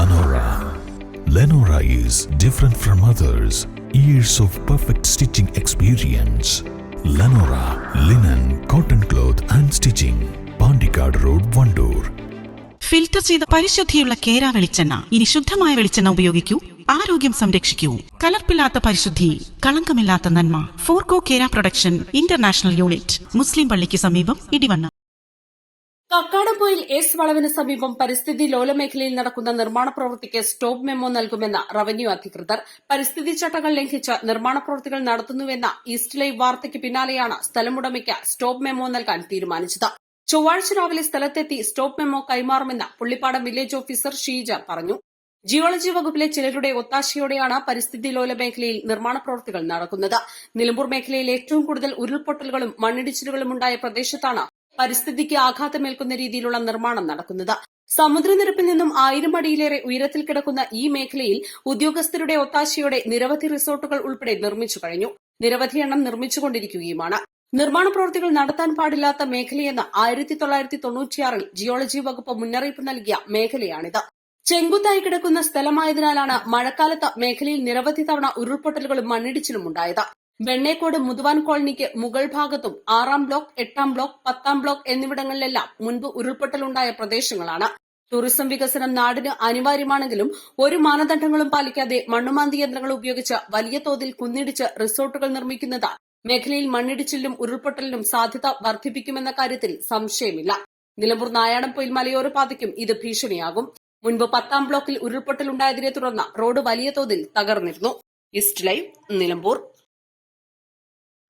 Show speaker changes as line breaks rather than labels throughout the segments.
Lenora. Lenora is different from others. Years of perfect stitching experience. Lenora linen, cotton cloth and stitching. Pandikad Road, Vandoor.
Filter ചെയ്ത പരിശുദ്ധിയുള്ള കേര വെളിച്ചെണ്ണ. ഇനി ശുദ്ധമായ വെളിച്ചെണ്ണ ഉപയോഗിക്കൂ, ആരോഗ്യം സംരക്ഷിക്കൂ. കലർപ്പില്ലാത്ത പരിശുദ്ധി, കളങ്കമില്ലാത്ത നന്മ. ഫോർകോ കേര പ്രൊഡക്ഷൻ ഇന്റർനാഷണൽ യൂണിറ്റ്, മുസ്ലിം പള്ളിക്ക് സമീപം, ഇടിവണ്ണ.
കക്കാടംപൊയിൽ എസ് വളവിന് സമീപം പരിസ്ഥിതി ലോല മേഖലയിൽ നടക്കുന്ന നിർമ്മാണ പ്രവൃത്തിക്ക് സ്റ്റോപ്പ് മെമ്മോ നൽകുമെന്ന് റവന്യൂ അധികൃതർ. പരിസ്ഥിതി ചട്ടങ്ങൾ ലംഘിച്ച് നിർമ്മാണ പ്രവൃത്തികൾ നടത്തുന്നുവെന്ന ഈസ്റ്റ് ലൈവ് വാർത്തയ്ക്ക് പിന്നാലെയാണ് സ്ഥലമുടമയ്ക്ക് സ്റ്റോപ്പ് മെമ്മോ നൽകാൻ തീരുമാനിച്ചത്. ചൊവ്വാഴ്ച രാവിലെ സ്ഥലത്തെത്തി സ്റ്റോപ്പ് മെമ്മോ കൈമാറുമെന്ന് പുള്ളിപ്പാടം വില്ലേജ് ഓഫീസർ ഷീജ പറഞ്ഞു. ജിയോളജി വകുപ്പിലെ ചിലരുടെ ഒത്താശയോടെയാണ് പരിസ്ഥിതി ലോല മേഖലയിൽ നിർമ്മാണ പ്രവൃത്തികൾ നടക്കുന്നത്. നിലമ്പൂർ മേഖലയിൽ ഏറ്റവും കൂടുതൽ ഉരുൾപൊട്ടലുകളും മണ്ണിടിച്ചിലുകളും ഉണ്ടായ പ്രദേശത്താണ് പരിസ്ഥിതിക്ക് ആഘാതമേൽക്കുന്ന രീതിയിലുള്ള നിർമ്മാണം നടക്കുന്നത്. സമുദ്രനിരപ്പിൽ നിന്നും 1000 അടിയിലേറെ ഉയരത്തിൽ കിടക്കുന്ന ഈ മേഖലയിൽ ഉദ്യോഗസ്ഥരുടെ ഒത്താശയോടെ നിരവധി റിസോർട്ടുകൾ ഉൾപ്പെടെ നിർമ്മിച്ചു കഴിഞ്ഞു. നിരവധി എണ്ണം നിർമ്മിച്ചുകൊണ്ടിരിക്കുകയുമാണ്. നിർമ്മാണ പ്രവൃത്തികൾ നടത്താൻ പാടില്ലാത്ത മേഖലയെന്ന് 1996 ജിയോളജി വകുപ്പ് മുന്നറിയിപ്പ് നൽകിയ മേഖലയാണിത്. ചെങ്കുത്തായി കിടക്കുന്ന സ്ഥലമായതിനാലാണ് മഴക്കാലത്ത് മേഖലയിൽ നിരവധി തവണ ഉരുൾപൊട്ടലുകളും മണ്ണിടിച്ചിലും ഉണ്ടായത്. വെണ്ണേക്കോട് മുതുവാൻ കോളനിക്ക് മുകൾ ഭാഗത്തും 6-ാം ബ്ലോക്ക്, 8-ാം ബ്ലോക്ക്, 10-ാം ബ്ലോക്ക് എന്നിവിടങ്ങളിലെല്ലാം മുൻപ് ഉരുൾപൊട്ടലുണ്ടായ പ്രദേശങ്ങളാണ്. ടൂറിസം വികസനം നാടിന് അനിവാര്യമാണെങ്കിലും ഒരു മാനദണ്ഡങ്ങളും പാലിക്കാതെ മണ്ണുമാന്തി യന്ത്രങ്ങൾ ഉപയോഗിച്ച് വലിയ തോതിൽ കുന്നിടിച്ച് റിസോർട്ടുകൾ നിർമ്മിക്കുന്നത് മേഖലയിൽ മണ്ണിടിച്ചിലിനും ഉരുൾപൊട്ടലിനും സാധ്യത വർദ്ധിപ്പിക്കുമെന്ന കാര്യത്തിൽ സംശയമില്ല. നിലമ്പൂർ നായാടംപൊയിൽ മലയോര പാതയ്ക്കും ഇത് ഭീഷണിയാകും. മുൻപ് 10-ാം ബ്ലോക്കിൽ ഉരുൾപൊട്ടലുണ്ടായതിനെ തുടർന്ന് റോഡ് വലിയ തോതിൽ തകർന്നിരുന്നു. East live, Nilambur.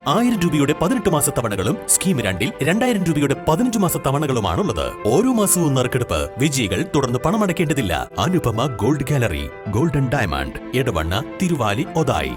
1000 രൂപയുടെ 18 മാസ തവണകളും സ്കീം 2-ൽ 2000 രൂപയുടെ 15 മാസ തവണകളുമാണുള്ളത്. ഓരോ മാസവും നറുക്കെടുപ്പ്. വിജയികൾ തുടർന്ന് പണമടയ്ക്കേണ്ടതില്ല. Anupama gold gallery, golden diamond, Edavanna, Thiruvali, Othayi.